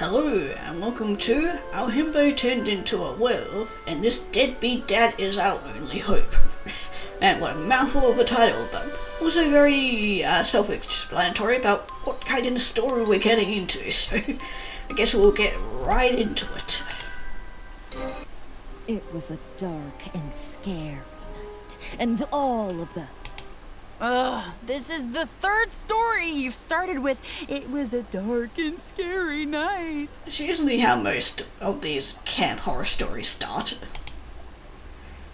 Hello and welcome to Our Himbo Turned Into a Werewolf and this deadbeat dad is our only hope. And what a mouthful of a title, but also very self-explanatory about what kind of story we're getting into, so I guess we'll get right into it. It was a dark and scary night, and all of the... This is the third story you've started with. It was a dark and scary night. It's usually how most of these camp horror stories start.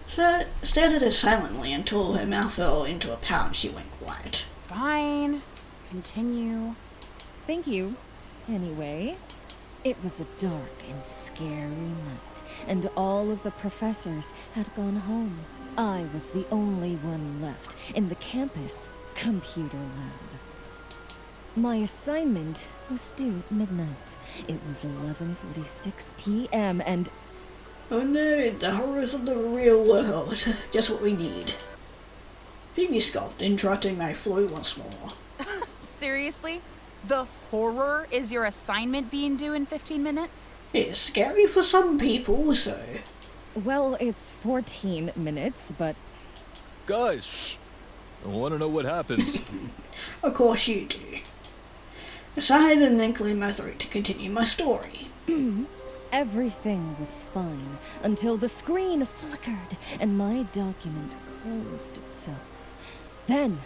So stared at her silently until her mouth fell into a pout and she went quiet. Fine. Continue. Thank you. Anyway, it was a dark and scary night, and all of the professors had gone home. I was the only one left in the campus computer lab. My assignment was due at midnight. It was 11:46 p.m. and... Oh no, the horrors of the real world. Just what we need. Phoebe scoffed, interrupting my flow once more. Seriously? The horror is your assignment being due in 15 minutes? It's scary for some people, so... Well, it's 14 minutes, but... Guys, shh. I want to know what happens. Of course you do. I sighed and then cleared my throat to continue my story. Everything was fine until the screen flickered and my document closed itself. Then,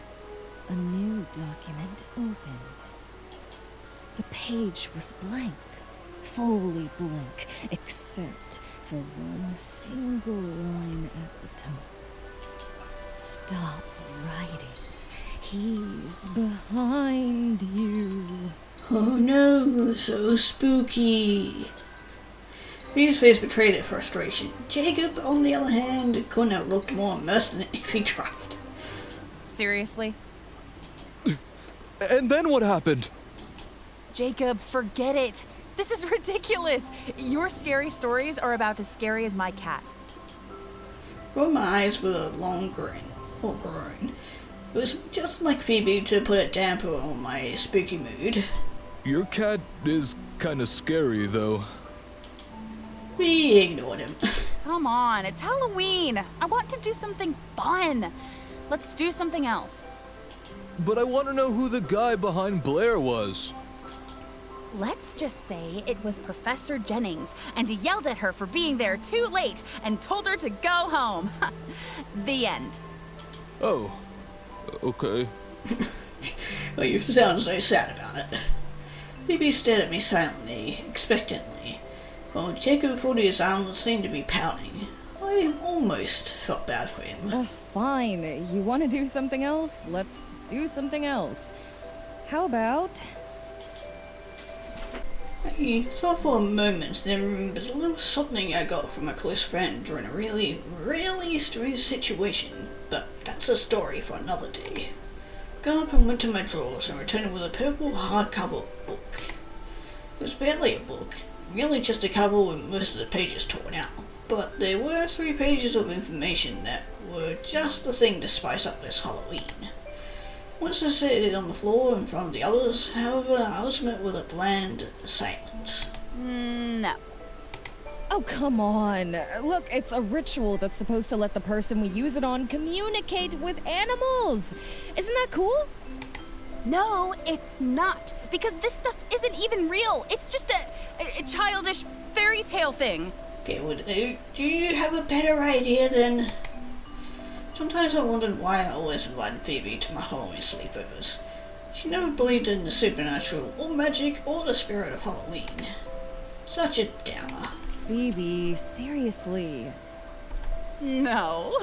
a new document opened. The page was blank, fully blank, except for one single line at the top. Stop writing. He's behind you. Oh no, so spooky. Phoebe's face betrayed her frustration. Jacob, on the other hand, couldn't have looked more immersed in it if he tried. Seriously? And then what happened? Jacob, forget it. This is ridiculous. Your scary stories are about as scary as my cat. Rolled my eyes with a long grin, or groan. It was just like Phoebe to put a damper on my spooky mood. Your cat is kind of scary, though. We ignored him. Come on, it's Halloween. I want to do something fun. Let's do something else. But I want to know who the guy behind Blair was. Let's just say it was Professor Jennings, and he yelled at her for being there too late and told her to go home. The end. Oh, okay. Well, you sound so sad about it. Phoebe stared at me silently, expectantly, while Jacob folded his arms and seemed to be pouting. I almost felt bad for him. Fine. You want to do something else? Let's do something else. How about... I thought for a moment, then remembered a little something I got from a close friend during a really, really strange situation, but that's a story for another day. Got up and went to my drawers and returned with a purple hardcover book. It was barely a book, really just a cover with most of the pages torn out, but there were 3 pages of information that were just the thing to spice up this Halloween. Once I set it on the floor in front of the others, however, I was met with a bland silence. No. Oh, come on. Look, it's a ritual that's supposed to let the person we use it on communicate with animals. Isn't that cool? No, it's not. Because this stuff isn't even real. It's just a childish fairy tale thing. Okay, well, do you have a better idea then? Sometimes I wondered why I always invited Phoebe to my Halloween sleepovers. She never believed in the supernatural, or magic, or the spirit of Halloween. Such a downer. Phoebe, seriously. No.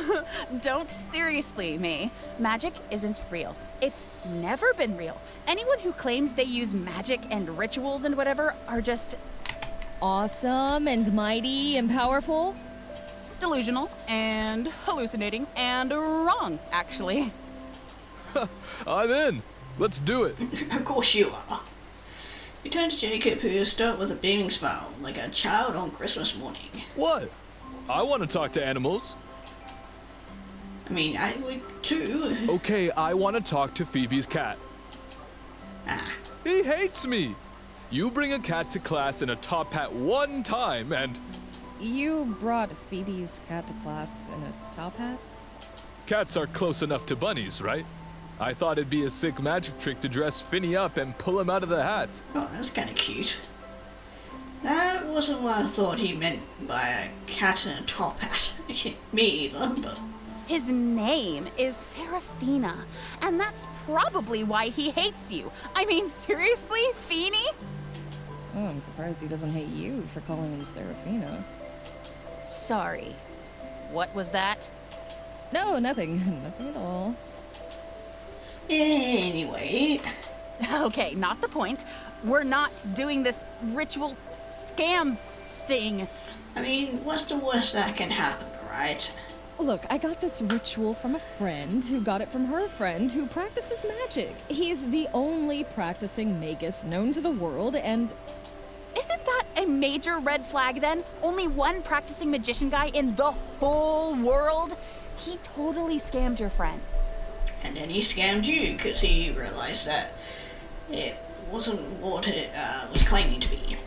Don't seriously me. Magic isn't real. It's never been real. Anyone who claims they use magic and rituals and whatever are just... Awesome and mighty and powerful? delusional and hallucinating and wrong, actually. I'm in. Let's do it. Of course you are. You turned to Jacob, who stood with a beaming smile, like a child on Christmas morning. What? I want to talk to animals. I mean, I would too. Okay, I want to talk to Phoebe's cat. Ah. He hates me. You bring a cat to class in a top hat one time and You brought Phoebe's cat to class in a top hat? cats are close enough to bunnies, right? I thought it'd be a sick magic trick to dress Finny up and pull him out of the hat. Oh, that's kind of cute. That wasn't what I thought he meant by a cat in a top hat. Me either, but... His name is Serafina, and that's probably why he hates you. I mean, seriously, Feeny? Oh, I'm surprised he doesn't hate you for calling him Serafina. Sorry. What was that? No, nothing. Nothing at all. Anyway... Okay, not the point. We're not doing this ritual scam thing. I mean, what's the worst that can happen, right? Look, I got this ritual from a friend who got it from her friend who practices magic. He's the only practicing magus known to the world, and... Isn't that a major red flag then? Only one practicing magician guy in the whole world? He totally scammed your friend. And then he scammed you because he realized that it wasn't what it was claiming to be.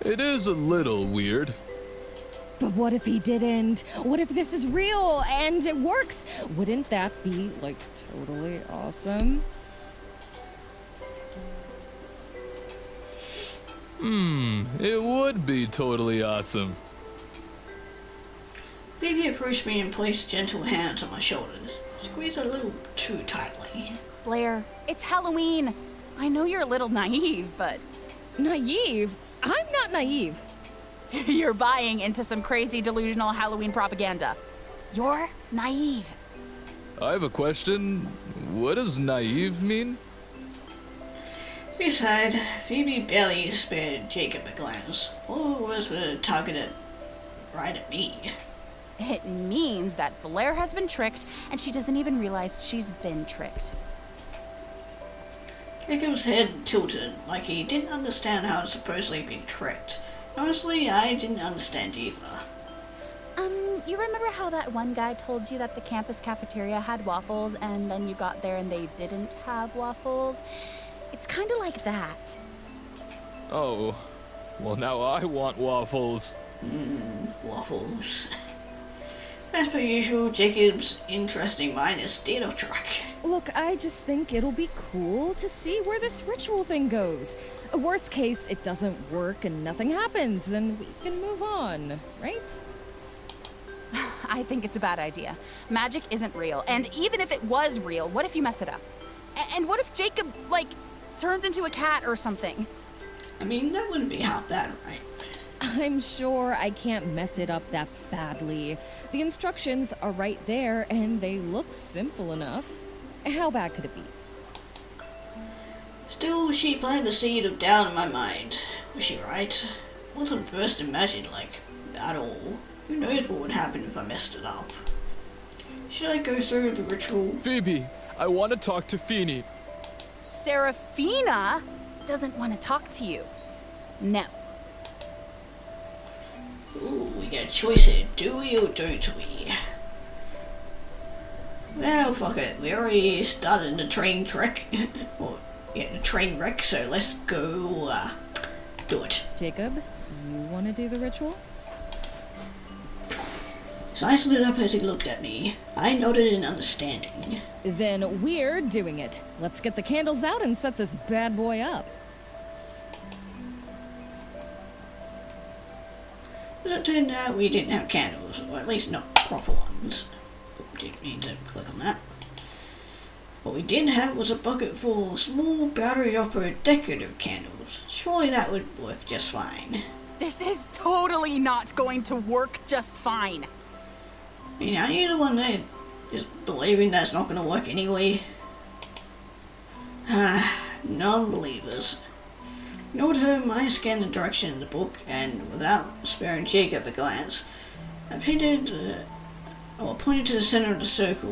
It is a little weird. But what if he didn't? What if this is real and it works? Wouldn't that be, like, totally awesome? It would be totally awesome. Phoebe approached me and placed gentle hands on my shoulders. Squeezed a little too tightly. Blair, it's Halloween. I know you're a little naive, but Naive? I'm not naive. you're buying into some crazy delusional Halloween propaganda. You're naive. I have a question. What does naive mean? Beside, Phoebe barely spared Jacob a glance. All her words were targeted right at me. It means that Blair has been tricked, and she doesn't even realize she's been tricked. Jacob's head tilted, like he didn't understand how to supposedly been tricked. Honestly, I didn't understand either. You remember how that one guy told you that the campus cafeteria had waffles, and then you got there and they didn't have waffles? It's kind of like that. Oh, well now I want waffles. Waffles. As per usual, Jacob's interesting mind is stayed off track. Look, I just think it'll be cool to see where this ritual thing goes. Worst case, it doesn't work and nothing happens, and we can move on, right? I think it's a bad idea. Magic isn't real, and even if it was real, what if you mess it up? And what if Jacob, like, turns into a cat or something? I mean, that wouldn't be half bad, right? I'm sure I can't mess it up that badly. The instructions are right there, and they look simple enough. How bad could it be? Still, she planted the seed of doubt in my mind. Was she right? Wasn't first imagined like at all. Who knows what would happen if I messed it up? Should I go through the ritual? Phoebe, I want to talk to Feeny. Serafina doesn't want to talk to you. No. Ooh, we got a choice here. Do we or don't we? Well, fuck it. We already started the train trek. The train wreck, so let's go, do it. Jacob, you want to do the ritual? His eyes lit up as he looked at me. I nodded in understanding. Then we're doing it. Let's get the candles out and set this bad boy up. As it turned out, we didn't have candles, or at least not proper ones. Didn't mean to click on that. What we did have was a bucket full of small battery-operated decorative candles. Surely that would work just fine. This is totally not going to work just fine. I mean, are you the one that is believing that's not going to work anyway? Non-believers. Ignored her, I scanned the direction in the book, and without sparing Jacob a glance, I pointed to the center of the circle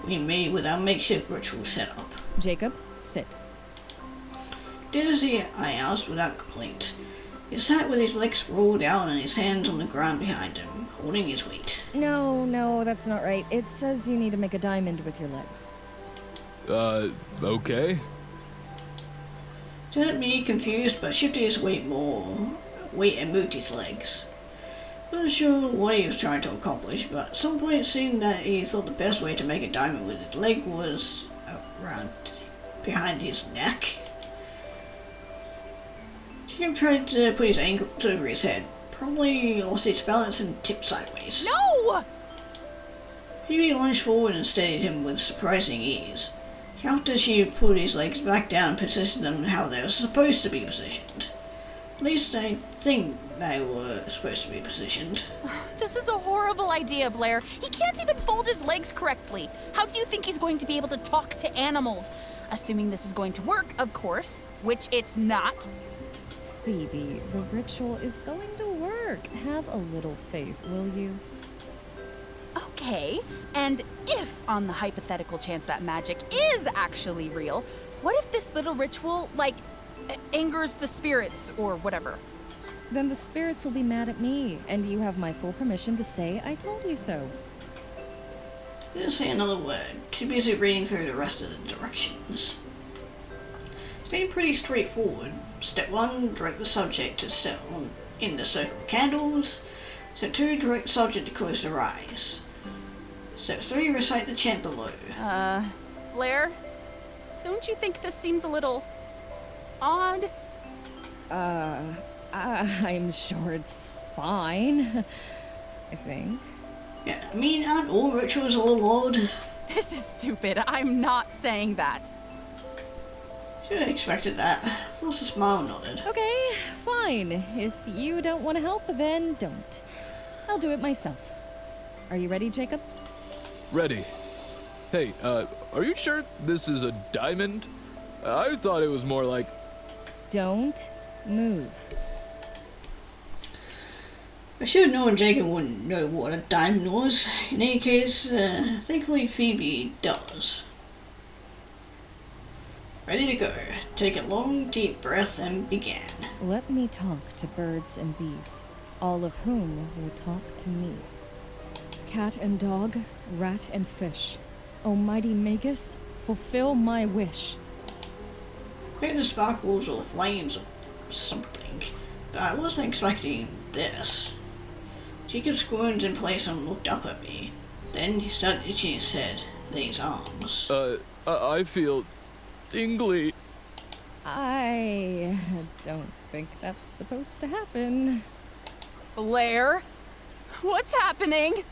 we made with our makeshift ritual setup. Jacob, sit. Did as I asked without complaint. He sat with his legs sprawled out and his hands on the ground behind him, holding his weight. No, that's not right. It says you need to make a diamond with your legs. Okay. Didn't be confused, but shifted his weight and moved his legs. Wasn't sure what he was trying to accomplish, but at some point it seemed that he thought the best way to make a diamond with his leg was around behind his neck. Jacob tried to put his ankle over his head, probably lost his balance and tipped sideways. No! Phoebe lunged forward and steadied him with surprising ease. After she put his legs back down and positioned them how they were supposed to be positioned. At least I think they were supposed to be positioned. This is a horrible idea, Blair. He can't even fold his legs correctly. How do you think he's going to be able to talk to animals? Assuming this is going to work, of course, which it's not. Phoebe, the ritual is going to work. Have a little faith, will you? Okay, and if on the hypothetical chance that magic is actually real, what if this little ritual, angers the spirits or whatever? Then the spirits will be mad at me, and you have my full permission to say I told you so. I didn't say another word, too busy reading through the rest of the directions. It's been pretty straightforward. Step 1, direct the subject to sit in the circle of candles. Step 2, direct the subject to close their eyes. Step 3, recite the chant below. Blair, don't you think this seems a little odd? I'm sure it's fine. I think. Yeah, I mean, aren't all rituals a little odd? This is stupid. I'm not saying that. Should have expected that. Force's smile nodded. Okay, fine. If you don't want to help, then don't. I'll do it myself. Are you ready, Jacob? Ready. Hey, are you sure this is a diamond? I thought it was more like... Don't move. I should have known Jacob wouldn't know what a diamond was. In any case, thankfully Phoebe does. Ready to go. Take a long, deep breath and begin. Let me talk to birds and bees, all of whom will talk to me. Cat and dog, rat and fish. Almighty Magus, fulfill my wish. Create the sparkles or flames or something, but I wasn't expecting this. Jacob squirmed in place and looked up at me. Then he started itching his head, then his arms. I feel tingly. I don't think that's supposed to happen. Blair, what's happening?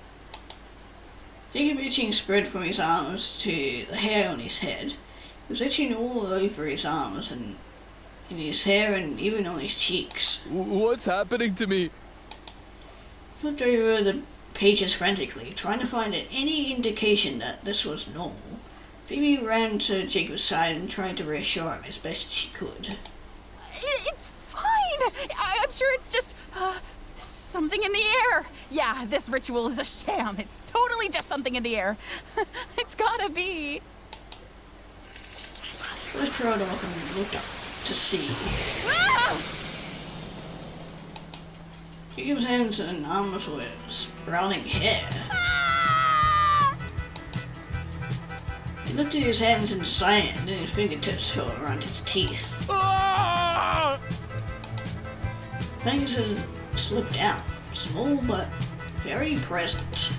Jacob itching spread from his arms to the hair on his head. He was itching all over his arms and in his hair and even on his cheeks. What's happening to me? Flipped over the pages frantically, trying to find any indication that this was normal. Phoebe ran to Jacob's side and tried to reassure him as best she could. It's fine. I'm sure it's just something in the air. Yeah, this ritual is a sham. It's totally just something in the air. It's gotta be. I trod off and looked up to see. Ah! Jacob's hands and arms were sprouting hair. Ah! He lifted his hands into silence, and then his fingertips fell around his teeth. Ah! Things had slipped out, small but very present.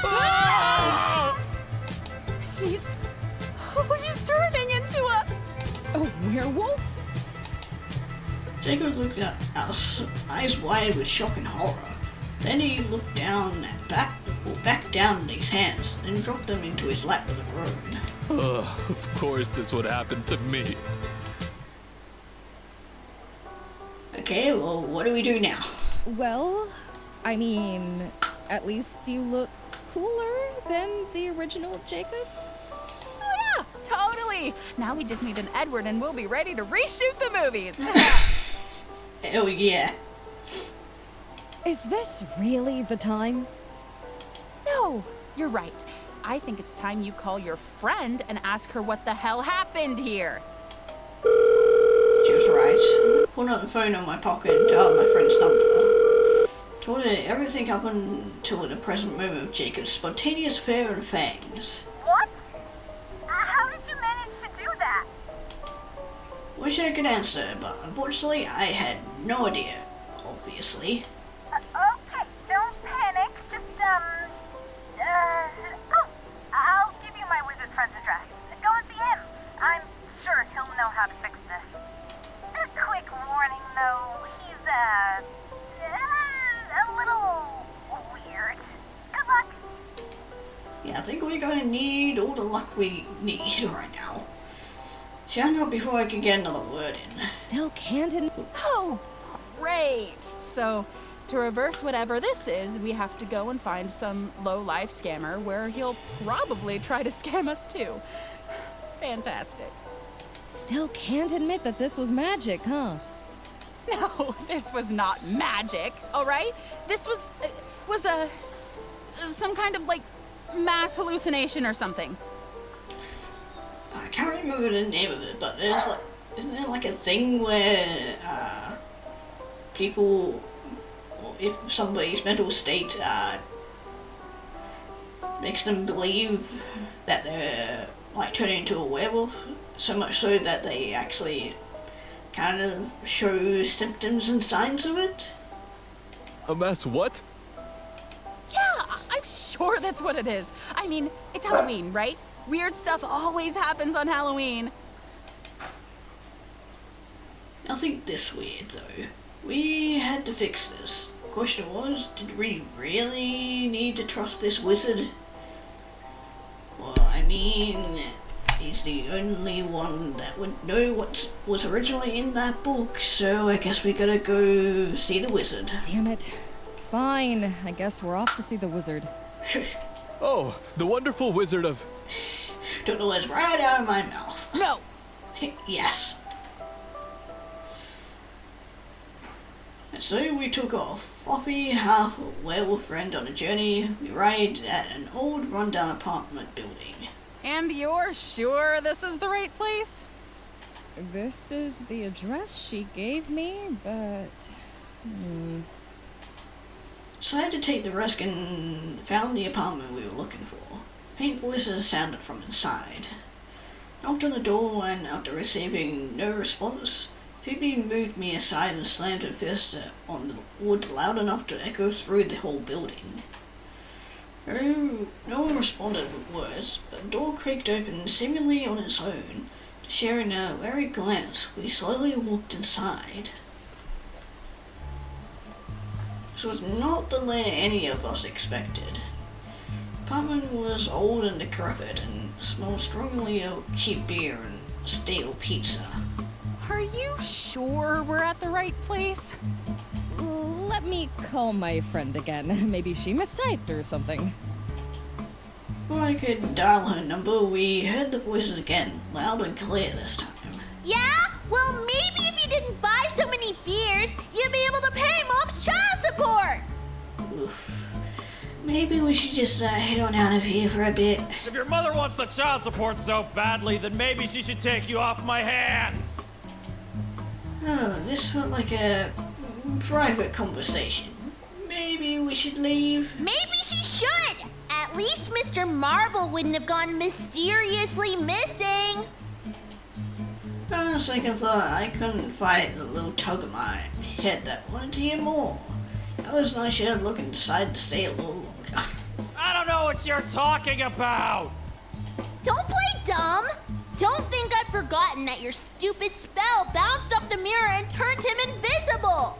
Ah! He's turning into A werewolf? Jacob looked at us, eyes wide with shock and horror. Then he looked back down at his hands, and dropped them into his lap with a groan. Of course this would happen to me. Okay, well, what do we do now? Well, I mean, at least you look cooler than the original Jacob. Oh yeah, totally. Now we just need an Edward and we'll be ready to reshoot the movies. Hell yeah. Is this really the time? No, you're right. I think it's time you call your friend and ask her what the hell happened here. She was right. Pulled out the phone on my pocket and dialed my friend's number. Told her everything up until the present moment of Jacob's spontaneous fear and fangs. What? How did you manage to do that? wish I could answer, but unfortunately I had no idea, obviously. Okay, don't panic. Just, oh, I'll give you my wizard friend's address. Go and see him. I'm sure he'll know how to fix this. A quick warning, though. He's, a little weird. Good luck. Yeah, I think we're gonna need all the luck we need right now. Shout out before I can get another word in. Still can't. Oh, great. So, to reverse whatever this is, we have to go and find some low-life scammer where he'll probably try to scam us too. Fantastic. Still can't admit that this was magic, huh? No, this was not magic, all right? This was some kind of, like, mass hallucination or something. I can't remember the name of it, but isn't there like a thing where people, or if somebody's mental state makes them believe that they're like turning into a werewolf, so much so that they actually kind of show symptoms and signs of it? A mess what? Yeah, I'm sure that's what it is. I mean, it's Halloween, right? Weird stuff always happens on Halloween. Nothing this weird though. We had to fix this. The question was, did we really need to trust this wizard? Well, I mean, he's the only one that would know what was originally in that book, so I guess we gotta go see the wizard. Damn it. Fine. I guess we're off to see the wizard. Oh, the wonderful wizard of... Took the words right out of my mouth. No! Yes. And so we took off. Fluffy, half werewolf friend on a journey. We arrived at an old rundown apartment building. And you're sure this is the right place? This is the address she gave me, but... Decided to take the risk and found the apartment we were looking for. Faint voices sounded from inside. Knocked on the door and after receiving no response, Phoebe moved me aside and slammed her fist on the wood loud enough to echo through the whole building. No one responded with words, but the door creaked open seemingly on its own. Sharing a wary glance, we slowly walked inside. This was not the lair any of us expected. The apartment was old and decrepit and smelled strongly of cheap beer and stale pizza. Are you sure we're at the right place? Let me call my friend again. Maybe she mistyped or something. Before I could dial her number, we heard the voices again, loud and clear this time. Yeah? Well, maybe if you didn't buy so many beers, you'd be able to pay Mom's child support! Oof. Maybe we should just head on out of here for a bit. If your mother wants the child support so badly, then maybe she should take you off my hands. Oh, this felt like a private conversation. Maybe we should leave? Maybe she should! At least Mr. Marble wouldn't have gone mysteriously missing. On second thought, I couldn't fight the little tug in my head that wanted to hear more. Alice and I shared look and decided to stay a little longer. I don't know what you're talking about. Don't play dumb! Don't think I've forgotten that your stupid spell bounced off the mirror and turned him invisible!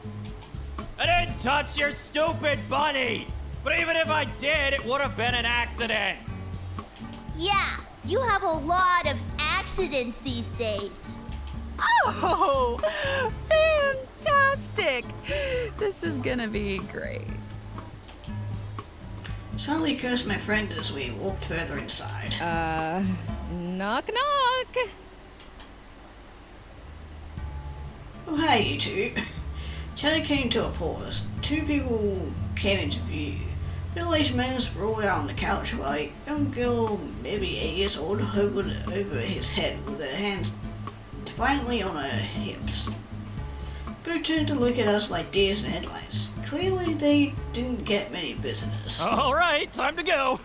I didn't touch your stupid bunny. But even if I did, it would have been an accident. Yeah, you have a lot of accidents these days. Oh, fantastic! This is gonna be great. Suddenly cursed my friend as we walked further inside. Knock knock! Oh, hi, you two. Chatter came to a pause. Two people came into view. Middle-aged man sprawled out on the couch while a young girl, maybe 8 years old, hovered over his head with her hands defiantly on her hips. Both turned to look at us like deers in headlights. Clearly they didn't get many visitors. All right, time to go.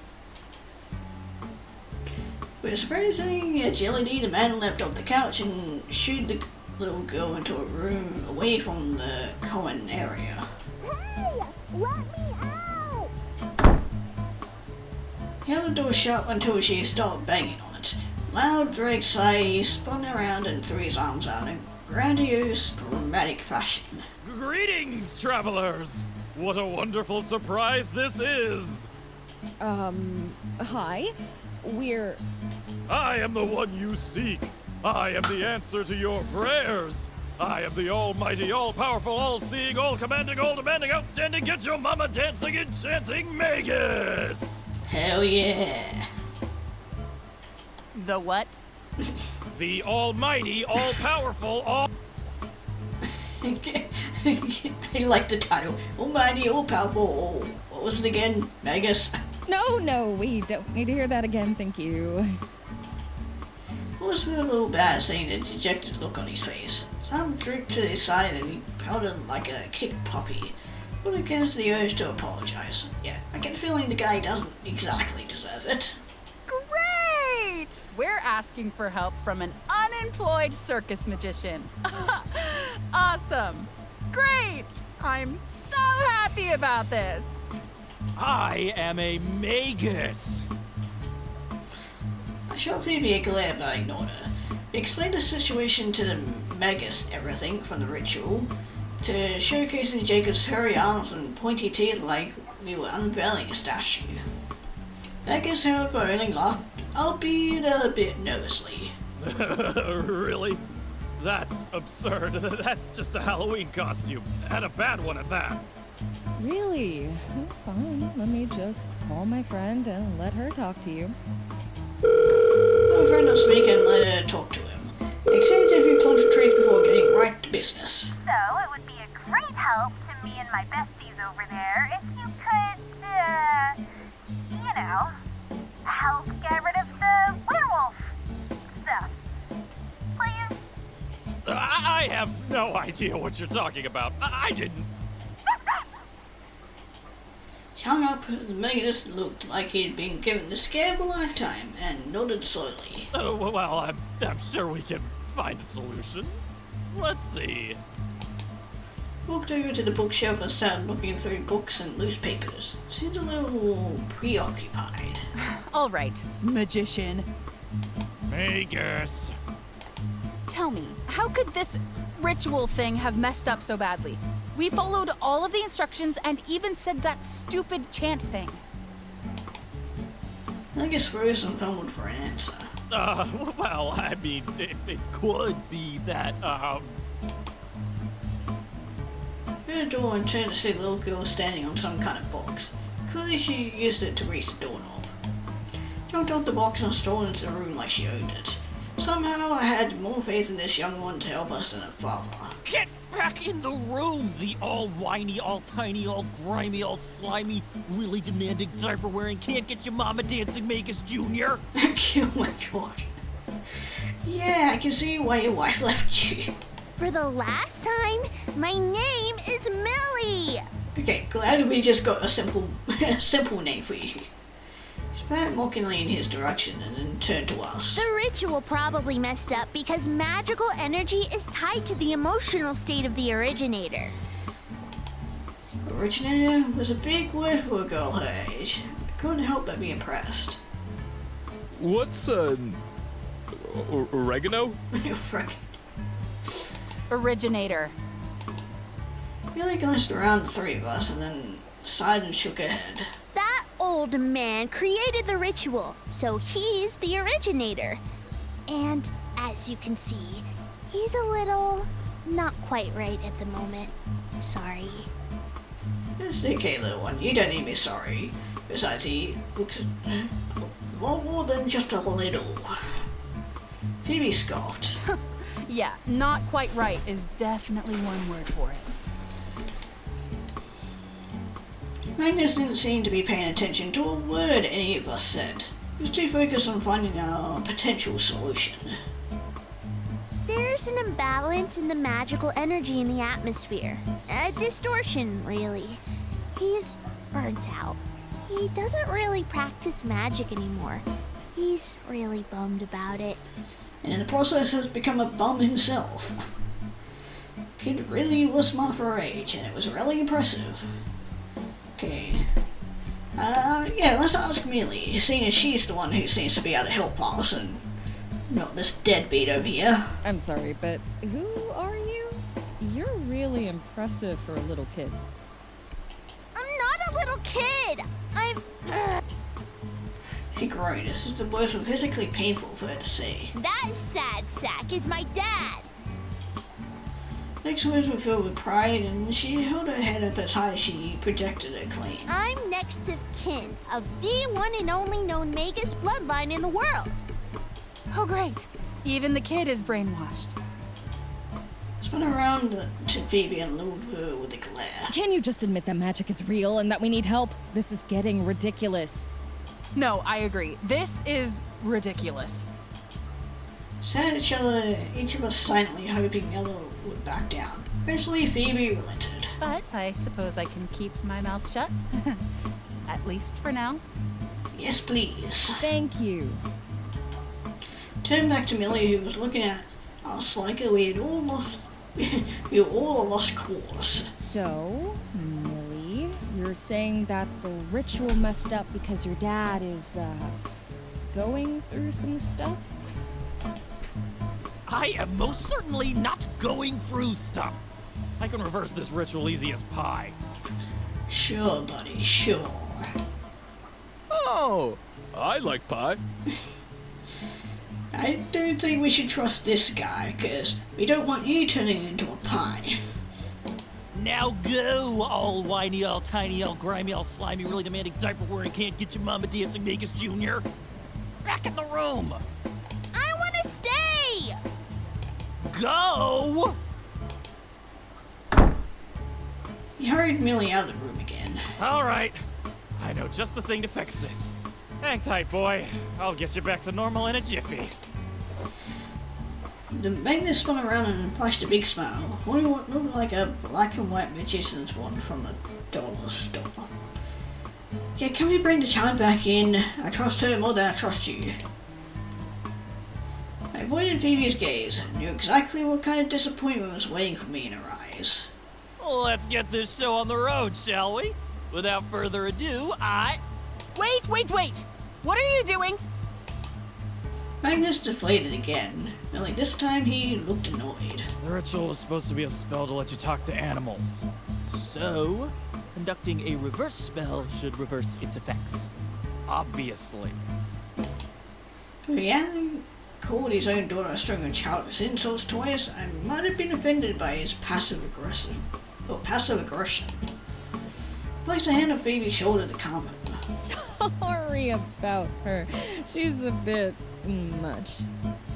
With a surprising agility, the man leapt off the couch and shooed the little girl into a room away from the common area. Hey, let me out! He held the door shut until she started banging on it. Loud Drake sighed, he spun around and threw his arms out in a grandiose, dramatic fashion. Greetings, travelers! What a wonderful surprise this is! Hi? We're... I am the one you seek. I am the answer to your prayers. I am the almighty, all-powerful, all-seeing, all-commanding, all-demanding, outstanding, get your mama dancing, enchanting Magus! Hell yeah. The what? The almighty, all-powerful, all... I like the title. Almighty, all-powerful, what was it again? Magus? No, we don't need to hear that again, thank you. It was a little bad seeing the dejected look on his face. Sam drooped to his side and he pouted like a kicked puppy, but against the urge to apologize. Yeah, I get the feeling the guy doesn't exactly deserve it. Great! We're asking for help from an unemployed circus magician. Awesome! Great! I'm so happy about this! I am a Magus! I shot Phoebe a glare but I ignored her. We explained the situation to the Magus, everything from the ritual to showcasing Jacob's hairy arms and pointy teeth like we were unveiling a statue. Magus, however, only laughed, albeit a bit nervously. Really? That's absurd. That's just a Halloween costume, and a bad one at that. Really? Fine, let me just call my friend and let her talk to you. My friend will speak and let her talk to him. Except if you plunge a treat before getting right to business. So, it would be a great help to me and my besties over there if you could, help get rid of the werewolf stuff. Please? I have no idea what you're talking about. I didn't. He hung up, the Magus looked like he'd been given the scare of a lifetime and nodded slowly. Well, I'm sure we can find a solution. Let's see. Walked over to the bookshelf and started looking through books and loose papers. Seemed a little preoccupied. All right, magician. Magus. Tell me, how could this ritual thing have messed up so badly? We followed all of the instructions and even said that stupid chant thing. Magus froze and fumbled for an answer. Well, I mean, it could be that, Opened the door and turned to see the little girl standing on some kind of box. Clearly she used it to reach the doorknob. Jumped off the box and strolled into the room like she owned it. Somehow I had more faith in this young one to help us than her father. Get back in the room, the all whiny, all tiny, all grimy, all slimy, really demanding diaper wearing, can't get your mama dancing Magus Jr. Oh my god. Yeah, I can see why your wife left you. For the last time, my name is Millie! Okay, glad we just got a simple name for you. Spat mockingly in his direction and then turned to us. The ritual probably messed up because magical energy is tied to the emotional state of the originator. Originator was a big word for a girl her age. I couldn't help but be impressed. What's, oregano? Frick. Originator. Millie glanced around the three of us and then sighed and shook her head. That old man created the ritual, so he's the originator. And as you can see, he's a little not quite right at the moment. Sorry. It's okay, little one. You don't need to be sorry. Besides, he looks more than just a little. Phoebe scoffed. Yeah, not quite right is definitely one word for it. Magnus didn't seem to be paying attention to a word any of us said. He was too focused on finding a potential solution. There's an imbalance in the magical energy in the atmosphere. A distortion, really. He's burnt out. He doesn't really practice magic anymore. He's really bummed about it. and in the process has become a bum himself. Kid really was smart for her age, and it was really impressive. Okay. Yeah, let's ask Millie, seeing as she's the one who seems to be able to help us, and not this deadbeat over here. I'm sorry, but who are you? You're really impressive for a little kid. I'm not a little kid. I'm... She groaned. This is the words were physically painful for her to say. That sad sack is my dad. Next words were filled with pride, and she held her head up as high as she projected her claim. I'm next of kin of the one and only known Magus bloodline in the world. Oh, great. Even the kid is brainwashed. Spun around to Phoebe and lured her with a glare. Can you just admit that magic is real and that we need help? This is getting ridiculous. No, I agree. This is ridiculous. Sat at each other, each of us silently hoping the other would back down. Eventually, Phoebe relented. But I suppose I can keep my mouth shut. At least for now. Yes, please. Thank you. Turned back to Millie, who was looking at us like we were all lost cause. So, Millie, you're saying that the ritual messed up because your dad is, going through some stuff? I am most certainly not going through stuff. I can reverse this ritual easy as pie. Sure, buddy, sure. Oh, I like pie. I don't think we should trust this guy, because we don't want you turning into a pie. Now go, all whiny, all tiny, all grimy, all slimy, really demanding diaper wearing can't get your mama dancing Magus Jr. Back in the room. I want to stay. Go! He hurried Millie out of the room again. All right. I know just the thing to fix this. Hang tight, boy. I'll get you back to normal in a jiffy. The magnet spun around and flashed a big smile, holding what looked like a black and white magician's wand from the dollar store. Yeah, can we bring the child back in? I trust her more than I trust you. I avoided Phoebe's gaze and knew exactly what kind of disappointment was waiting for me in her eyes. Let's get this show on the road, shall we? Without further ado, Wait! What are you doing? Magnus deflated again, only this time he looked annoyed. The ritual was supposed to be a spell to let you talk to animals. So, conducting a reverse spell should reverse its effects. Obviously. If he hadn't called his own daughter a string of childish insults twice, I might have been offended by his passive aggression. Placed a hand on Phoebe's shoulder to calm him. Sorry about her. She's a bit much.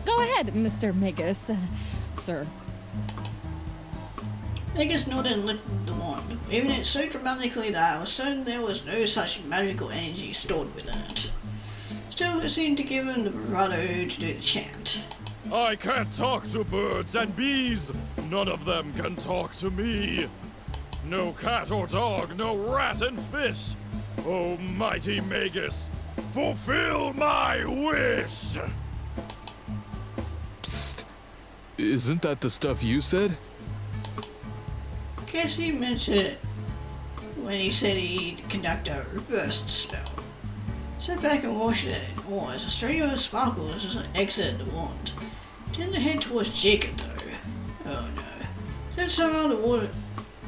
Go ahead, Mr. Magus. Sir. Magus nodded and lifted the wand, waving it so dramatically that I was certain there was no such magical energy stored within it. Still, it seemed to give him the bravado to do the chant. I can't talk to birds and bees. None of them can talk to me. No cat or dog, no rat and fish. Oh, mighty Magus, fulfill my wish! Psst. Isn't that the stuff you said? Guess he mentioned it when he said he'd conduct a reverse spell. Sat back and watched it in awe as a string of sparkles exited the wand. Didn't head towards Jacob though. Oh no. Then somehow the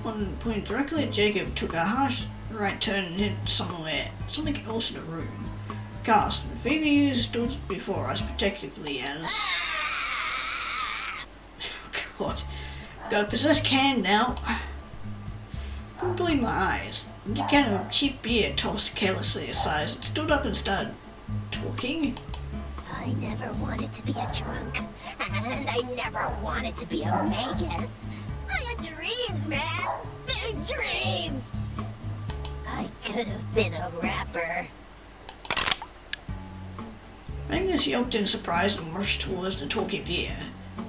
one pointing directly at Jacob took a harsh right turn and hit something else in the room. Cast, and Phoebe stood before us protectively as... God. Got a possessed can now. Couldn't believe my eyes. A can of cheap beer tossed carelessly aside and stood up and started talking. I never wanted to be a drunk, and I never wanted to be a Magus. I had dreams, man! Big dreams! I could have been a rapper. Magnus yelped in surprise and rushed towards the talking beer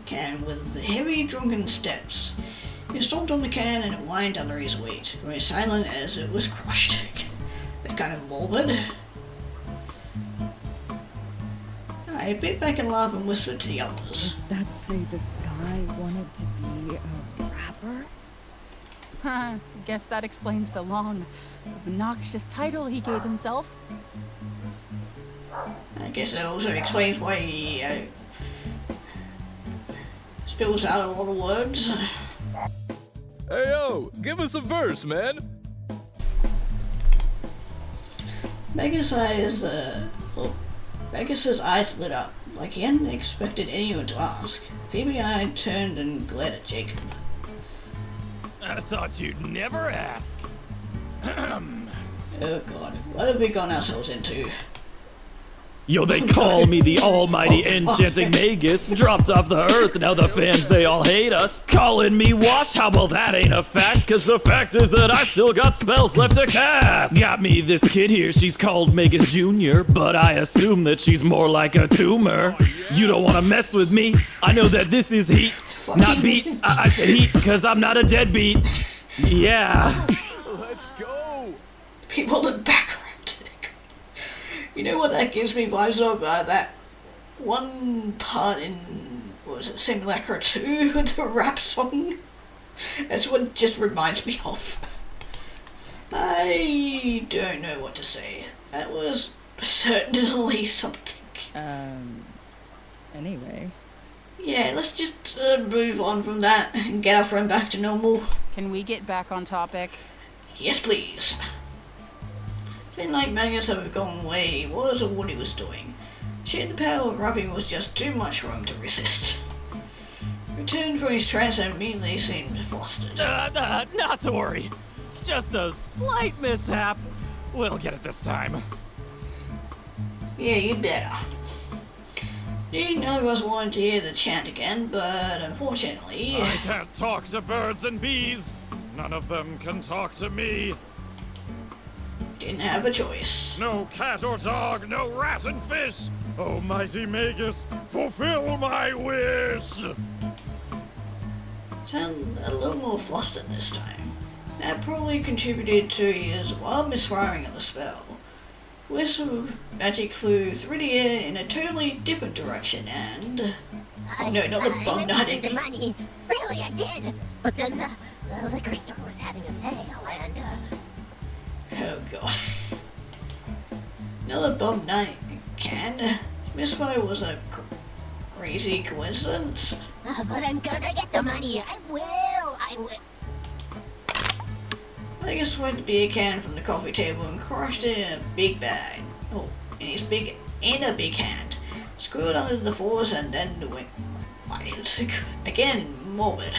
can with heavy drunken steps. He stomped on the can and it whined under his weight, going silent as it was crushed. But kind of morbid. I bit back and laughed and whispered to the others. That say this guy wanted to be a rapper? Guess that explains the long, obnoxious title he gave himself. I guess it also explains why he spills out a lot of words. Hey yo, give us a verse, man. Vegas's eyes lit up, like he hadn't expected anyone to ask. Phoebe and I turned and glared at Jacob. I thought you'd never ask. Oh god, what have we gotten ourselves into? Yo, they call me the almighty enchanting magus. Dropped off the earth, now the fans, they all hate us. Calling me wash, how well that ain't a fact. Cause the fact is that I still got spells left to cast. Got me this kid here, she's called Magus Jr. But I assume that she's more like a tumor. You don't wanna mess with me, I know that this is heat. Not beat, I said heat, cause I'm not a deadbeat. Yeah. Let's go. People in the background. You know what that gives me vibes of? That one part in, what was it, Simulacra 2, the rap song? That's what it just reminds me of. I don't know what to say. That was certainly something. Anyway. Yeah, let's just move on from that and get our friend back to normal. Can we get back on topic? Yes, please. Didn't like Magus have gone where he was or what he was doing. Sheer the power of rapping was just too much for him to resist. Returned from his trance and immediately seemed flustered. Not to worry. Just a slight mishap. We'll get it this time. Yeah, you better. None of us wanted to hear the chant again, but unfortunately... I can't talk to birds and bees. None of them can talk to me. Didn't have a choice. No cat or dog, no rat and fish. Oh, mighty Magus, fulfill my wish. Sound a little more flustered this time. That probably contributed to his wild misfiring of the spell. Wisp of magic flew through the air in a totally different direction and... Oh no, not the bum nutting. the money. Really, I did. But then the liquor store was having a sale and, Oh god. Another bum night can. Misfire was a crazy coincidence. but I'm gonna get the money. I will. Vegas went to beer can from the coffee table and crushed it in a big bag. Oh, in a big hand. Screwed under the force and then went quiet. Again, morbid.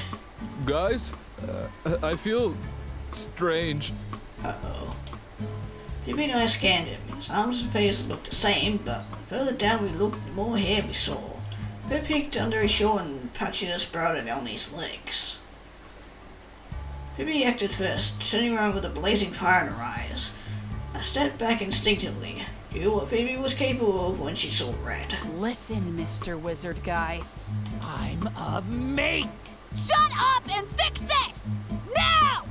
Guys, I feel strange. Uh-oh. Phoebe and I scanned him. His arms and face looked the same, but further down we looked, the more hair we saw. Hair peeked under his shirt and patches sprouted on his legs. Phoebe acted first, turning around with a blazing fire in her eyes. I stepped back instinctively, knew what Phoebe was capable of when she saw red. Listen, Mr. Wizard Guy. I'm a mate. Shut up and fix this! Now!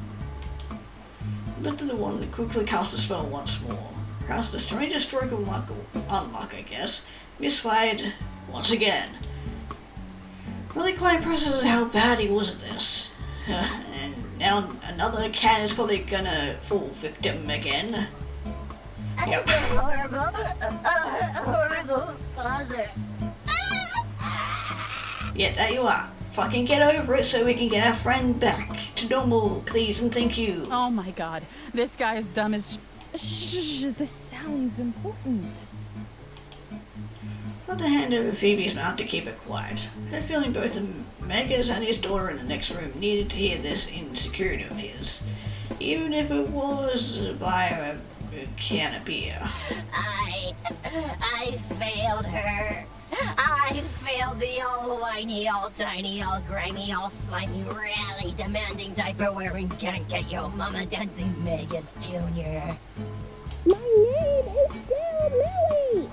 Lifted the wand and quickly cast the spell once more. Cast the strangest stroke of luck, or unluck I guess, misfired once again. Really quite impressive at how bad he was at this. And now another cat is probably gonna fall victim again. Yep. Horrible father. Yeah, there you are. Fucking get over it so we can get our friend back to normal, please and thank you. Oh my god, this guy is dumb as Shh, this sounds important. Put the hand over Phoebe's mouth to keep it quiet. I had a feeling both Megas and his daughter in the next room needed to hear this insecurity of his, even if it was via a can of beer. I failed her. I failed the all whiny, all tiny, all grimy, all slimy, really demanding diaper wearing, can't get your mama dancing Magus Jr. My name is still Millie.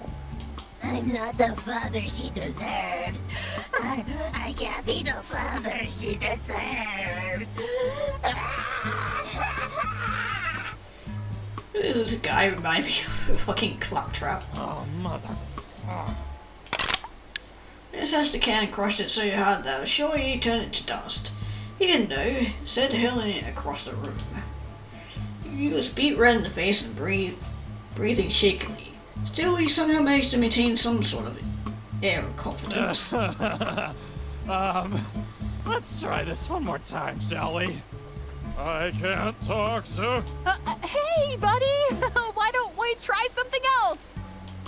I'm not the father she deserves. I can't be the father she deserves. Does this guy remind me of a fucking claptrap? Oh, motherfucker. assessed the can and crushed it so hard that I was sure he turned it to dust. He didn't know, instead hurling it across the room. He was beat red in the face and breathing shakily. Still, he somehow managed to maintain some sort of air of confidence. Let's try this one more time, shall we? I can't talk, sir. Hey, buddy! Why don't we try something else?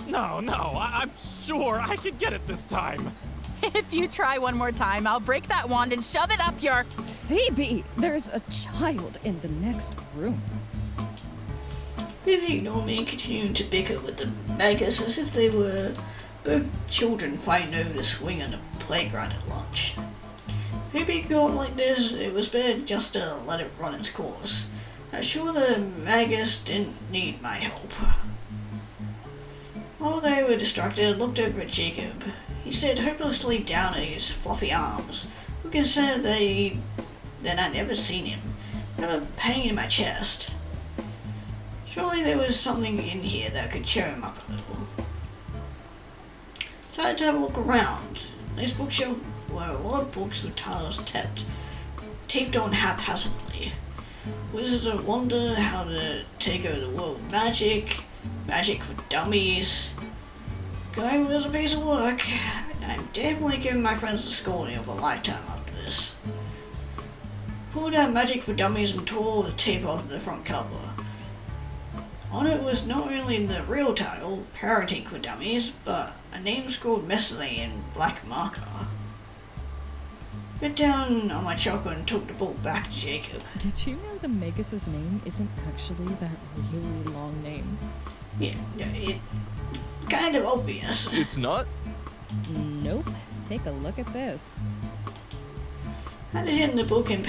No, I'm sure I can get it this time. If you try one more time, I'll break that wand and shove it up your... Phoebe, there's a child in the next room. Phoebe ignored me and continued to bicker with the Magus as if they were both children fighting over the swing on the playground at lunch. Phoebe got like this, it was better just to let it run its course. I'm sure the Magus didn't need my help. While they were distracted, I looked over at Jacob. He stared hopelessly down at his fluffy arms, looking sad that I'd never seen him. I had a pain in my chest. Surely there was something in here that could cheer him up a little. So I had to have a look around. This bookshelf were a lot of books with titles taped on haphazardly. Wizard of Wonder, How to Take Over the World with Magic, Magic for Dummies. Guy was a piece of work. I'm definitely giving my friends the scolding of a lifetime after this. Pulled out Magic for Dummies and tore the tape off the front cover. On it was not only the real title, Parenting for Dummies, but a name scrawled messily in black marker. Bit down on my chocolate and took the book back to Jacob. Did you know the Magus's name isn't actually that really long name? Yeah, it's kind of obvious. It's not? Nope. Take a look at this. I had it hidden in the book and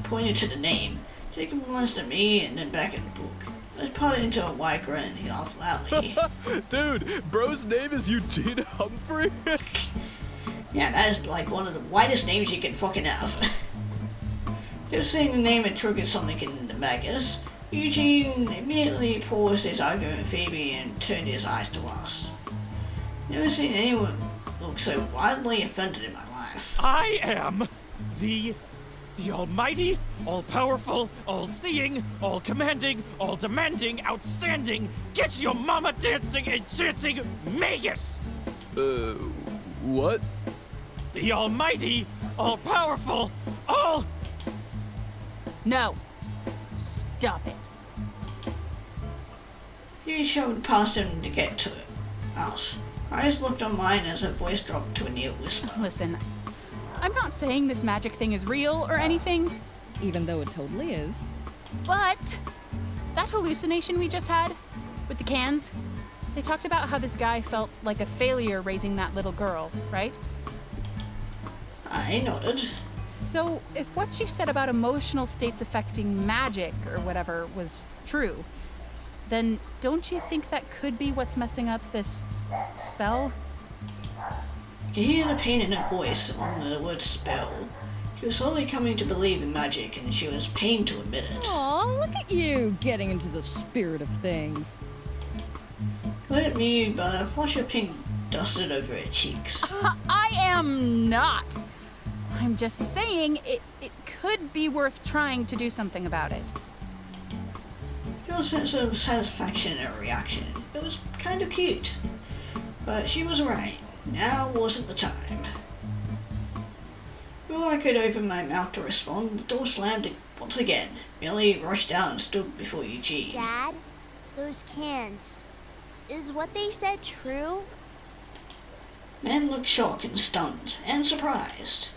pointed to the name. Jacob glanced at me and then back at the book. I parted into a wide grin. He laughed loudly. Dude, bro's name is Eugene Humphrey? Yeah, that is like one of the widest names you can fucking have. Just saying the name had triggered something in the Magus. Eugene immediately paused his argument with Phoebe and turned his eyes to us. Never seen anyone look so wildly offended in my life. I am the almighty, all-powerful, all-seeing, all-commanding, all-demanding, outstanding, get your mama dancing, enchanting Magus! What? The almighty, all-powerful, all... No. Stop it. He shoved past him to get to us. Eyes looked on mine as her voice dropped to a near whisper. Listen, I'm not saying this magic thing is real or anything, Even though it totally is. but that hallucination we just had with the cans, they talked about how this guy felt like a failure raising that little girl, right? I nodded. So, if what she said about emotional states affecting magic or whatever was true, then don't you think that could be what's messing up this spell? I could hear the pain in her voice on the word spell. She was slowly coming to believe in magic and she was pained to admit it. Aw, look at you, getting into the spirit of things. Looked at me, but a flush of pink dusted over her cheeks. I am not. I'm just saying it could be worth trying to do something about it. I felt a sense of satisfaction in her reaction. It was kind of cute. But she was right. Now wasn't the time. Before I could open my mouth to respond, the door slammed once again. Millie rushed out and stood before Eugene. Dad, those cans. Is what they said true? Man looked shocked and stunned, and surprised.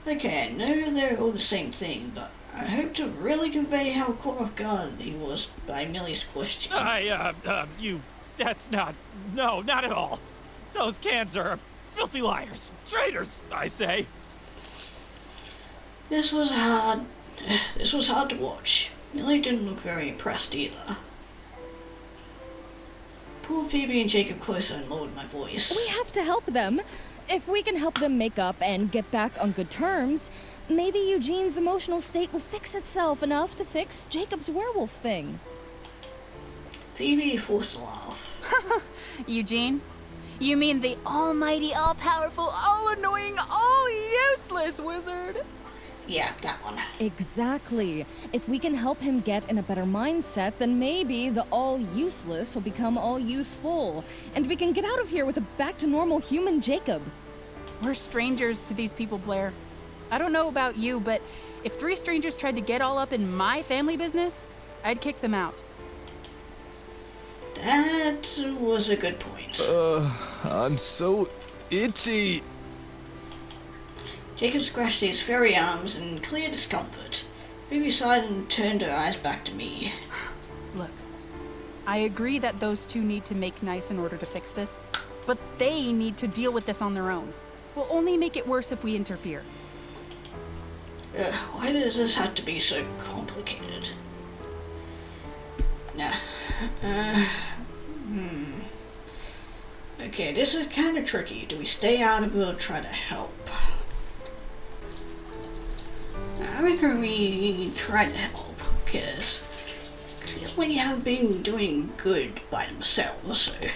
Okay, I know they're all the same thing, but I hope to really convey how caught off guard he was by Millie's question. That's not... No, not at all. Those cans are filthy liars. Traitors, I say. This was hard to watch. Millie didn't look very impressed either. Pulled Phoebe and Jacob closer and lowered my voice. We have to help them. If we can help them make up and get back on good terms, maybe Eugene's emotional state will fix itself enough to fix Jacob's werewolf thing. Phoebe forced a laugh. Eugene, You mean the almighty, all-powerful, all-annoying, all-useless wizard? Yeah, that one. Exactly. If we can help him get in a better mindset, then maybe the all-useless will become all-useful. And we can get out of here with a back-to-normal human Jacob. We're strangers to these people, Blair. I don't know about you, but if 3 strangers tried to get all up in my family business, I'd kick them out. That was a good point. I'm so itchy. Jacob scratched his furry arms in clear discomfort. Phoebe sighed and turned her eyes back to me. Look, I agree that those 2 need to make nice in order to fix this, but they need to deal with this on their own. We'll only make it worse if we interfere. Why does this have to be so complicated? Nah. Okay, this is kind of tricky. Do we stay out of it or try to help? I reckon we try to help, because clearly have been doing good by themselves, so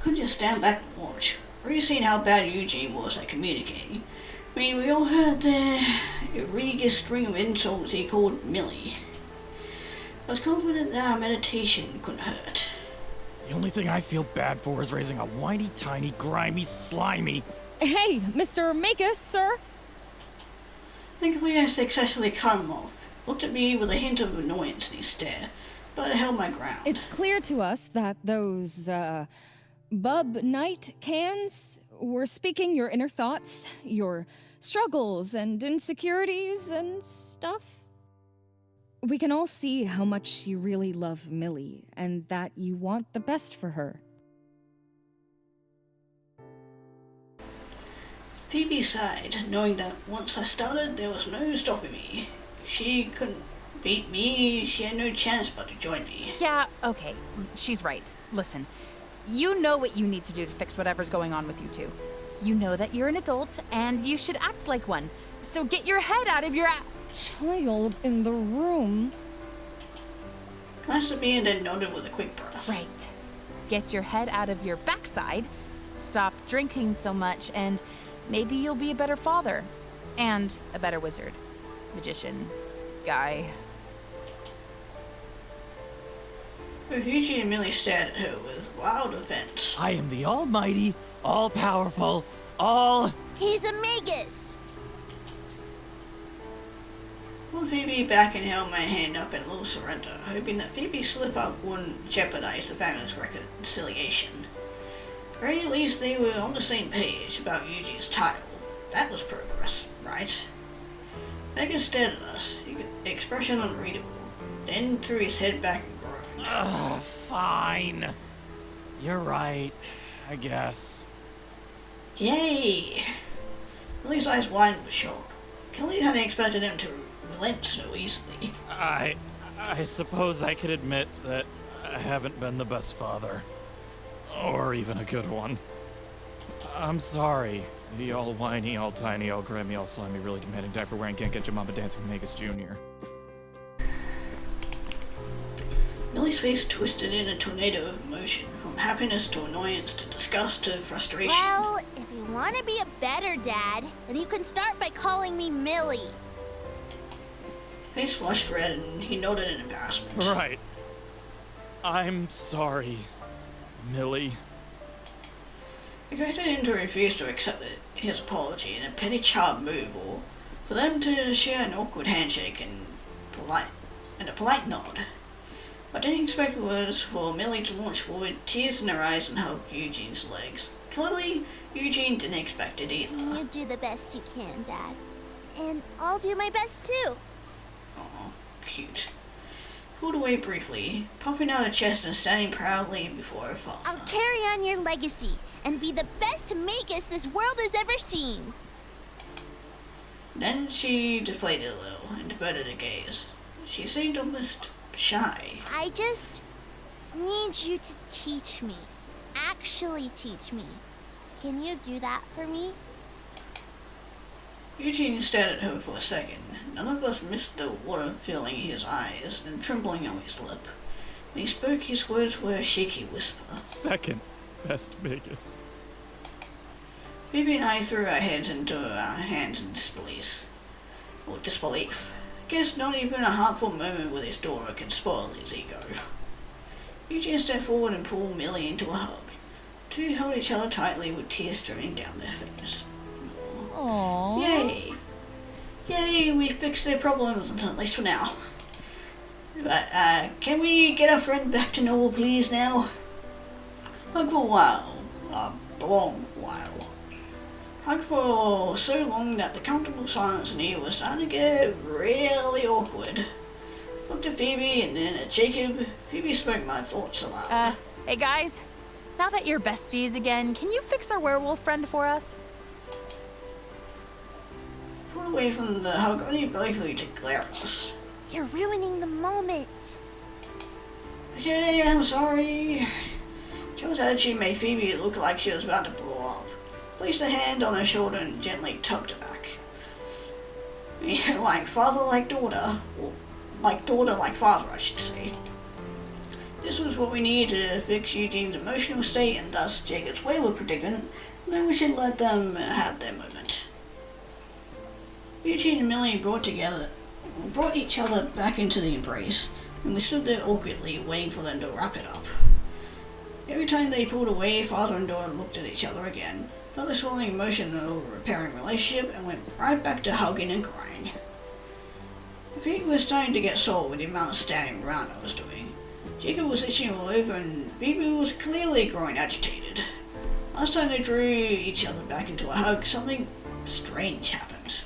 couldn't just stand back and watch. Already seen how bad Eugene was at communicating. I mean, we all heard the egregious string of insults he called Millie. I was confident that our meditation couldn't hurt. The only thing I feel bad for is raising a whiny, tiny, grimy, slimy. Hey, Mr. Magus, sir. Thankfully, I successfully cut him off. Looked at me with a hint of annoyance in his stare, but I held my ground. It's clear to us that those, Bub Night cans were speaking your inner thoughts, your struggles and insecurities and stuff. We can all see how much you really love Millie, and that you want the best for her. Phoebe sighed, knowing that once I started, there was no stopping me. If she couldn't beat me, she had no chance but to join me. Yeah, okay, she's right. Listen, you know what you need to do to fix whatever's going on with you 2. You know that you're an adult, and you should act like one. So get your head out of your Child in the room. Glanced at me and then nodded with a quick breath. Right. Get your head out of your backside, stop drinking so much, and maybe you'll be a better father. And a better wizard. Magician. Guy. Both Eugene and Millie stared at her with wild offense. I am the almighty, all-powerful, He's a magus! Pulled Phoebe back and held my hand up in a little surrender, hoping that Phoebe's slip-up wouldn't jeopardize the family's reconciliation. Or at least they were on the same page about Eugene's title. That was progress, right? Megan stared at us, expression unreadable, then threw his head back and groaned. fine. You're right, I guess. Yay! Millie's eyes widened with shock. Kelly hadn't expected him to relent so easily. I suppose I could admit that I haven't been the best father. Or even a good one. I'm sorry. The all whiny, all tiny, all grimy, all slimy, really demanding diaper wearing can't get your mama dancing Magus Jr. Millie's face twisted in a tornado of emotion, from happiness to annoyance to disgust to frustration. Well, if you want to be a better dad, then you can start by calling me Millie. Face flushed red and he nodded in embarrassment. Right. I'm sorry, Millie. I expected him to refuse to accept his apology in a petty child move, or for them to share an awkward handshake and a polite nod. I didn't expect was for Millie to launch forward, tears in her eyes, and hug Eugene's legs. Clearly, Eugene didn't expect it either. You do the best you can, Dad. And I'll do my best too. Aw, cute. Pulled away briefly, puffing out her chest and standing proudly before her father. I'll carry on your legacy and be the best magus this world has ever seen. Then she deflated a little and diverted her gaze. She seemed almost shy. I just need you to teach me. Actually teach me. Can you do that for me? Eugene stared at her for a second. None of us missed the water filling his eyes and trembling on his lip. When he spoke, his words were a shaky whisper. Second. best Vegas. Phoebe and I threw our heads into our hands in disbelief. I guess not even a heartful moment with his daughter can spoil his ego. Eugene stepped forward and pulled Millie into a hug. The two held each other tightly with tears streaming down their faces. Aww. Yay! Yay, we fixed their problems, at least for now. But, can we get our friend back to normal please now? Hug for a while. A long while. Hugged for so long that the comfortable silence in here was starting to get really awkward. Looked at Phoebe and then at Jacob. Phoebe spoke my thoughts aloud. Hey guys, now that you're besties again, can you fix our werewolf friend for us? Pulled away from the hug only briefly to glare at us. You're ruining the moment. Okay, I'm sorry. Joe's attitude made Phoebe look like she was about to blow up. Placed a hand on her shoulder and gently tugged her back. Like father, like daughter. Or like daughter, like father, I should say. This was what we needed to fix Eugene's emotional state and thus Jacob's wayward predicament, and then we should let them have their moment. Eugene and Millie brought each other back into the embrace, and we stood there awkwardly waiting for them to wrap it up. Every time they pulled away, father and daughter looked at each other again, felt the swelling emotion of a repairing relationship, and went right back to hugging and crying. I think we were starting to get sore with the amount of standing around I was doing. Jacob was itching all over, and Phoebe was clearly growing agitated. Last time they drew each other back into a hug, something strange happened.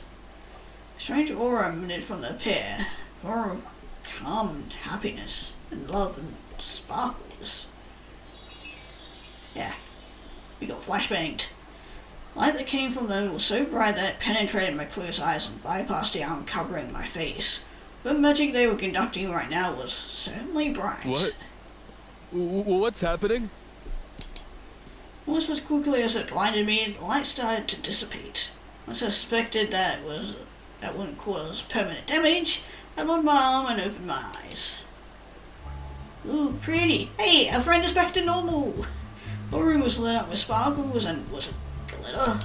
A strange aura emanated from the pair, an aura of calm and happiness, and love and sparkles. Yeah, we got flashbanged. The light that came from them was so bright that it penetrated my closed eyes and bypassed the arm covering my face. The magic they were conducting right now was certainly bright. What? What's happening? Almost as quickly as it blinded me, the light started to dissipate. I suspected that wouldn't cause permanent damage. I lowered my arm and opened my eyes. Ooh, pretty. Hey, our friend is back to normal. The room was lit up with sparkles and was it glitter?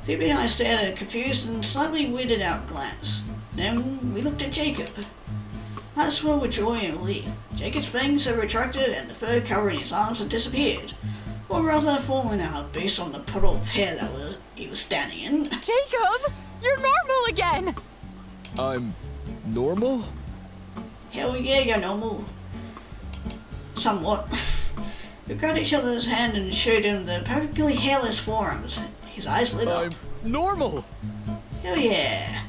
Phoebe and I stared at a confused and slightly weirded out glance. Then we looked at Jacob. I swelled with joy and relief. Jacob's fangs had retracted and the fur covering his arms had disappeared. Or rather fallen out based on the puddle of hair that he was standing in. Jacob, you're normal again! I'm normal? Hell yeah, you're normal. Somewhat. We grabbed each other's hand and showed him the perfectly hairless forearms. His eyes lit up. I'm normal! Hell yeah.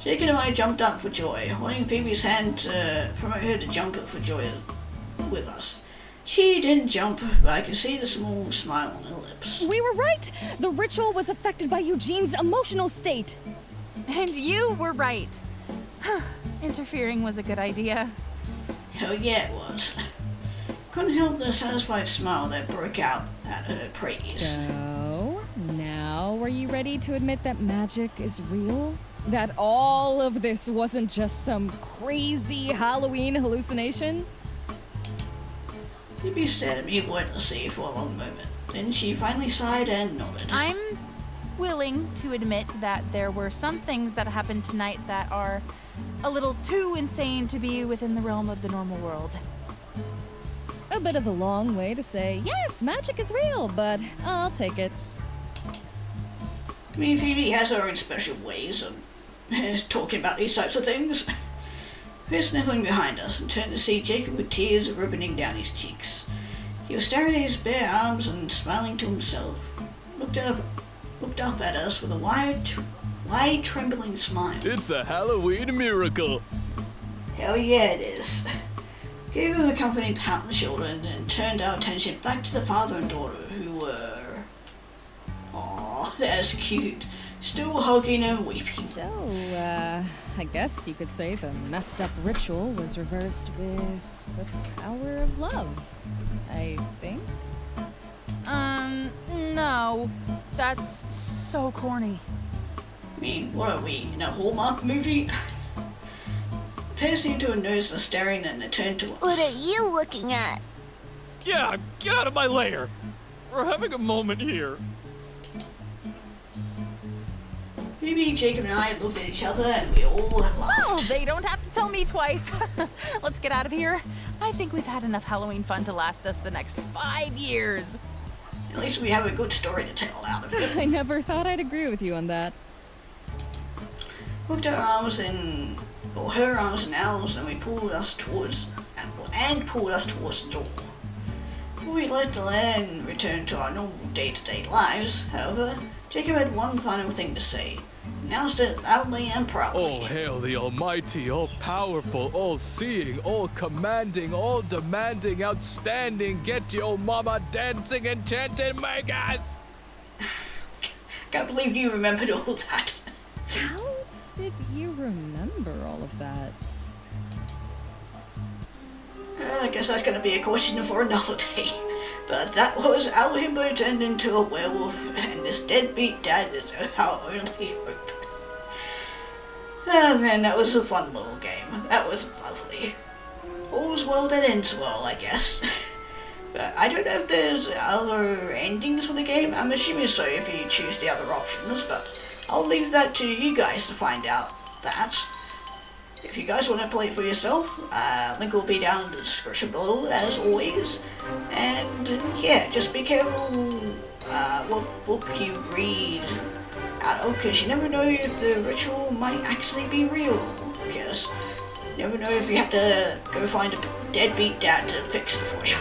Jacob and I jumped up for joy, holding Phoebe's hand to promote her to jump for joy with us. She didn't jump, but I could see the small smile on her lips. We were right! The ritual was affected by Eugene's emotional state. And you were right. Interfering was a good idea. Hell yeah, it was. Couldn't help the satisfied smile that broke out at her praise. So, now are you ready to admit that magic is real? That all of this wasn't just some crazy Halloween hallucination? Phoebe stared at me wordlessly for a long moment. Then she finally sighed and nodded. I'm willing to admit that there were some things that happened tonight that are a little too insane to be within the realm of the normal world. A bit of a long way to say, yes, magic is real, but I'll take it. I mean, Phoebe has her own special ways of talking about these types of things. We were sniffling behind us and turned to see Jacob with tears rippling down his cheeks. He was staring at his bare arms and smiling to himself. Looked up at us with a wide trembling smile. It's a Halloween miracle! Hell yeah, it is. Gave him a comforting pat on the shoulder and then turned our attention back to the father and daughter who were... Aw, that's cute. Still hugging and weeping. So, I guess you could say the messed up ritual was reversed with the power of love, I think. No. That's so corny. I mean, what are we, in a Hallmark movie? Piercing into her nose and staring, then they turned to us. What are you looking at? Yeah, get out of my lair! We're having a moment here. Maybe Jacob and I looked at each other and we all laughed. Oh, they don't have to tell me twice. Let's get out of here. I think we've had enough Halloween fun to last us the next 5 years. At least we have a good story to tell out of it. I never thought I'd agree with you on that. Hooked our arms in, or her arms in ours, and we pulled us towards the door. Before we left the land and returned to our normal day-to-day lives, however, Jacob had one final thing to say. Announced it loudly and proudly. Oh, hail the almighty, all-powerful, all-seeing, all-commanding, all-demanding, outstanding, get your mama dancing enchanted makers! Can't believe you remembered all that. How did you remember all of that? I guess that's going to be a question for another day. But that was our Himbo turned into a werewolf, and this deadbeat dad is our only hope. Oh man, that was a fun little game. That was lovely. All's well that ends well, I guess. But I don't know if there's other endings for the game. I'm assuming so if you choose the other options, but I'll leave that to you guys to find out that. If you guys want to play it for yourself, link will be down in the description below, as always. And yeah, just be careful what book you read out of, because you never know if the ritual might actually be real. Because you never know if you have to go find a deadbeat dad to fix it for you.